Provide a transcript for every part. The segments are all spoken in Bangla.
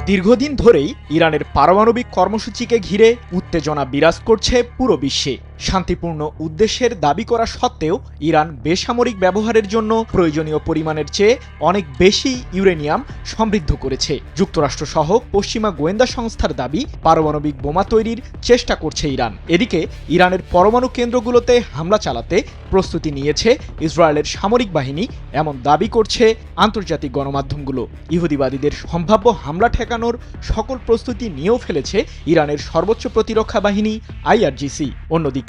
দীর্ঘদিন ধরেই ইরানের পারমাণবিক কর্মসূচিকে ঘিরে উত্তেজনা বিরাজ করছে পুরো বিশ্বে। শান্তিপূর্ণ উদ্দেশ্যের দাবি করা সত্ত্বেও ইরান বেসামরিক ব্যবহারের জন্য প্রয়োজনীয় পরিমাণের চেয়ে অনেক বেশি ইউরেনিয়াম সমৃদ্ধ করেছে। যুক্তরাষ্ট্রসহ পশ্চিমা গোয়েন্দা সংস্থার দাবি, পারমাণবিক বোমা তৈরির চেষ্টা করছে ইরান। এদিকে ইরানের পরমাণু কেন্দ্রগুলোতে হামলা চালাতে প্রস্তুতি নিয়েছে ইসরায়েলের সামরিক বাহিনী, এমন দাবি করছে আন্তর্জাতিক গণমাধ্যমগুলো। ইহুদিবাদীদের সম্ভাব্য হামলা ঠেকানোর সকল প্রস্তুতি নিয়েও ফেলেছে ইরানের সর্বোচ্চ প্রতিরক্ষা বাহিনী IRGC। অন্যদিকে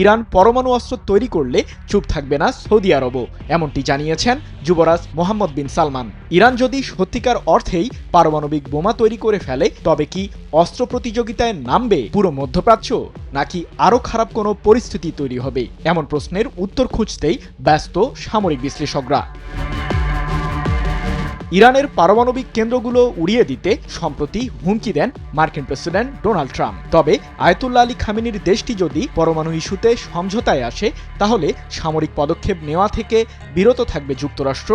ইরান পরমাণু অস্ত্র তৈরি করলে চুপ থাকবে না সৌদি আরবও, এমনটি জানিয়েছেন যুবরাজ মোহাম্মদ বিন সালমান। ইরান যদি সত্যিকার অর্থেই পারমাণবিক বোমা তৈরি করে ফেলে, তবে কি অস্ত্র প্রতিযোগিতায় নামবে পুরো মধ্যপ্রাচ্য, নাকি আরও খারাপ কোনো পরিস্থিতি তৈরি হবে? এমন প্রশ্নের উত্তর খুঁজতেই ব্যস্ত সামরিক বিশ্লেষকরা। ইরানের পারমাণবিক কেন্দ্রগুলো উড়িয়ে দিতে সম্প্রতি হুমকি দেন মার্কিন প্রেসিডেন্ট ডোনাল্ড ট্রাম্প। তবে আয়াতুল্লাহ আলী খামেনির দেশটি যদি পরমাণু ইস্যুতে সমঝোতায় আসে, তাহলে সামরিক পদক্ষেপ নেওয়া থেকে বিরত থাকবে যুক্তরাষ্ট্র,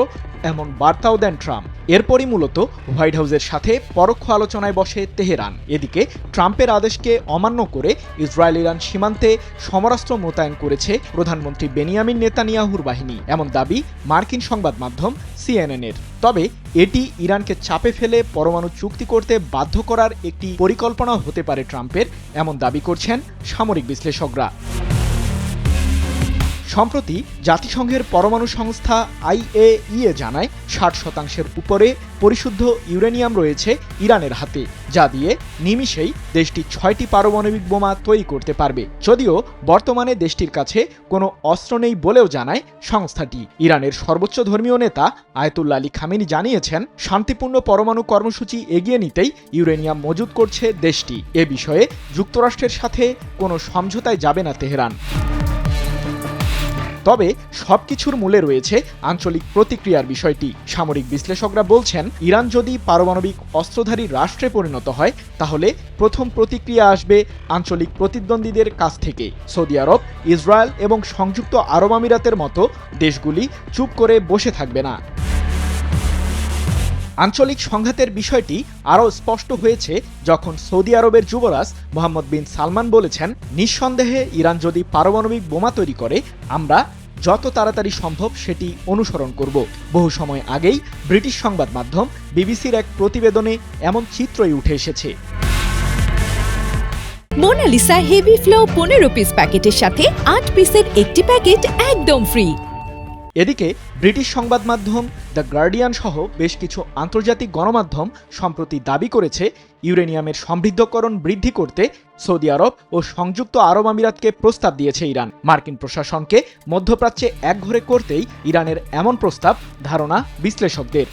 এমন বার্তাও দেন ট্রাম্প। এরপরই মূলত হোয়াইট হাউসের সাথে পরোক্ষ আলোচনায় বসে তেহরান। এদিকে ট্রাম্পের আদেশকে অমান্য করে ইসরায়েল ইরান সীমান্তে সমরাস্ত্র মোতায়েন করেছে প্রধানমন্ত্রী বেনিয়ামিন নেতানিয়াহুর বাহিনী, এমন দাবি মার্কিন সংবাদ মাধ্যম CNN-এর। তবে এটি ইরানকে চাপে ফেলে পরমাণু চুক্তি করতে বাধ্য করার একটি পরিকল্পনা হতে পারে ট্রাম্পের, এমন দাবি করছেন সামরিক বিশ্লেষকরা। সম্প্রতি জাতিসংঘের পরমাণু সংস্থা IAEA জানায় 60% উপরে পরিশুদ্ধ ইউরেনিয়াম রয়েছে ইরানের হাতে, যা দিয়ে নিমিষেই দেশটি 6টি পারমাণবিক বোমা তৈরি করতে পারবে। যদিও বর্তমানে দেশটির কাছে কোনো অস্ত্র নেই বলেও জানায় সংস্থাটি। ইরানের সর্বোচ্চ ধর্মীয় নেতা আয়াতুল্লাহ আলী খামেনি জানিয়েছেন, শান্তিপূর্ণ পরমাণু কর্মসূচি এগিয়ে নিতেই ইউরেনিয়াম মজুত করছে দেশটি। এ বিষয়ে যুক্তরাষ্ট্রের সাথে কোনো সমঝোতায় যাবে না তেহরান। তবে সবকিছুর মূলে রয়েছে আঞ্চলিক প্রতিক্রিয়ার বিষয়টি। সামরিক বিশ্লেষকরা বলছেন, ইরান যদি পারমাণবিক অস্ত্রধারী রাষ্ট্রে পরিণত হয়, তাহলে প্রথম প্রতিক্রিয়া আসবে আঞ্চলিক প্রতিদ্বন্দ্বীদের কাছ থেকে। সৌদি আরব, ইসরায়েল এবং সংযুক্ত আরব আমিরাতের মতো দেশগুলি চুপ করে বসে থাকবে না। আঞ্চলিক সংঘাতের বিষয়টি আরও স্পষ্ট হয়েছে যখন সৌদি আরবের যুবরাজ মোহাম্মদ বিন সালমান বলেছেন, নিঃসন্দেহে ইরান যদি পারমাণবিক বোমা তৈরি করে, আমরা যত তাড়াতাড়ি সম্ভব সেটি অনুসরণ করব। বহু সময় আগেই ব্রিটিশ সংবাদ মাধ্যম বিবিসির এক প্রতিবেদনে এমন চিত্রই উঠে এসেছে। মোনালিসা হেভি ফ্লো 15 পিস প্যাকেটের সাথে 8 পিসের একটি প্যাকেট একদম ফ্রি। এদিকে ব্রিটিশ সংবাদ মাধ্যম দ্য গার্ডিয়ান সহ বেশ কিছু আন্তর্জাতিক গণমাধ্যম সম্প্রতি দাবি করেছে, ইউরেনিয়ামের সমৃদ্ধকরণ বৃদ্ধি করতে সৌদি আরব ও সংযুক্ত আরব আমিরাতকে প্রস্তাব দিয়েছে ইরান। মার্কিন প্রশাসনকে মধ্যপ্রাচ্যে একঘরে করতেই ইরানের এমন প্রস্তাব, ধারণা বিশ্লেষকদের।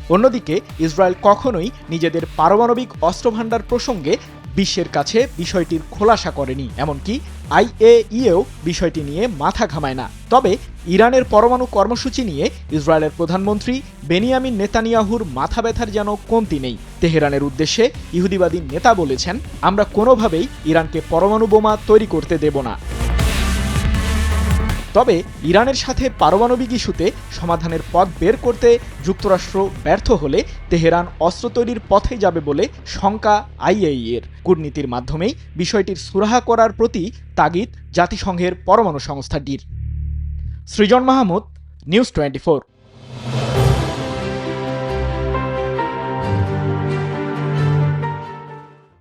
অন্যদিকে ইসরায়েল কখনোই নিজেদের পারমাণবিক অস্ত্রভান্ডার প্রসঙ্গে বিশ্বের কাছে বিষয়টির খোলাসা করেনি, এমনকি IAEAও বিষয়টি নিয়ে মাথা ঘামায় না। তবে ইরানের পরমাণু কর্মসূচি নিয়ে ইসরায়েলের প্রধানমন্ত্রী বেনিয়ামিন নেতানিয়াহুর মাথা ব্যথার যেন কমতি নেই। তেহরানের উদ্দেশ্যে ইহুদিবাদী নেতা বলেছেন, আমরা কোনোভাবেই ইরানকে পরমাণু বোমা তৈরি করতে দেব না। তবে ইরানের সাথে পারমাণবিক ইস্যুতে সমাধানের পথ বের করতে যুক্তরাষ্ট্র ব্যর্থ হলে তেহরান অস্ত্র তৈরির পথে যাবে বলে শঙ্কা IAEA-এর। কূটনীতির মাধ্যমেই বিষয়টির সুরাহা করার প্রতি তাগিদ জাতিসংঘের পরমাণু সংস্থাটির। সৃজন মাহমুদ, নিউজ 24।